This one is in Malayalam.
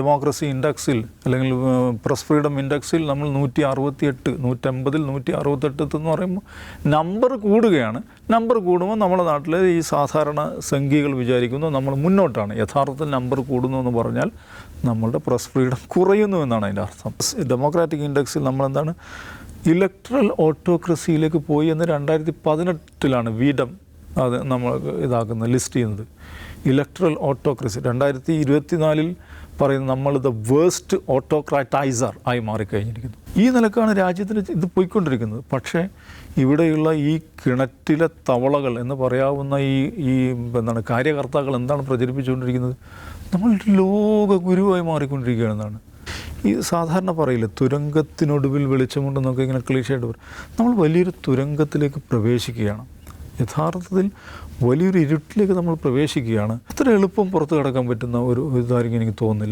ഡെമോക്രസി ഇൻഡെക്സിൽ അല്ലെങ്കിൽ പ്രസ് ഫ്രീഡം ഇൻഡെക്സിൽ നമ്മൾ 168, 150, 168 എന്ന് പറയുമ്പോൾ നമ്പർ കൂടുകയാണ്. നമ്പർ കൂടുമ്പോൾ നമ്മുടെ നാട്ടിലെ ഈ സാധാരണ സംഖ്യകൾ വിചാരിക്കുന്നു നമ്മൾ മുന്നോട്ടാണ്. യഥാർത്ഥത്തിൽ നമ്പർ കൂടുന്നു എന്ന് പറഞ്ഞാൽ നമ്മളുടെ പ്രസ് ഫ്രീഡം കുറയുന്നു എന്നാണ് അതിൻ്റെ അർത്ഥം. ഡെമോക്രാറ്റിക് ഇൻഡെക്സിൽ നമ്മളെന്താണ് ഇലക്ട്രൽ ഓട്ടോക്രസിയിലേക്ക് പോയി എന്ന് 2018 വീഡം അത് നമ്മൾ ലിസ്റ്റ് ചെയ്യുന്നത്. ഇലക്ട്രൽ ഓട്ടോക്രസി 2024 പറയുന്നത് നമ്മൾ ദ വേസ്റ്റ് ഓട്ടോക്രാറ്റൈസർ ആയി മാറിക്കഴിഞ്ഞിരിക്കുന്നു. ഈ നിലക്കാണ് രാജ്യത്തിന് ഇത് പോയിക്കൊണ്ടിരിക്കുന്നത്. പക്ഷേ ഇവിടെയുള്ള ഈ കിണറ്റിലെ തവളകൾ എന്ന് പറയാവുന്ന ഈ കാര്യകർത്താക്കൾ എന്താണ് പ്രചരിപ്പിച്ചുകൊണ്ടിരിക്കുന്നത്? നമ്മൾ ലോക ഗുരുവായി മാറിക്കൊണ്ടിരിക്കുകയാണെന്നാണ്. ഈ സാധാരണ പറയില്ല തുരങ്കത്തിനൊടുവിൽ വെളിച്ചമുണ്ടെന്നൊക്കെ ഇങ്ങനെ ക്ലീഷയായിട്ട് പറയും. നമ്മൾ വലിയൊരു തുരങ്കത്തിലേക്ക് പ്രവേശിക്കുകയാണ്. യഥാർത്ഥത്തിൽ വലിയൊരു ഇരുട്ടിലേക്ക് നമ്മൾ പ്രവേശിക്കുകയാണ്. അത്ര എളുപ്പം പുറത്ത് കടക്കാൻ പറ്റുന്ന ഒരു ഇതായിരിക്കും എനിക്ക് തോന്നുന്നില്ല.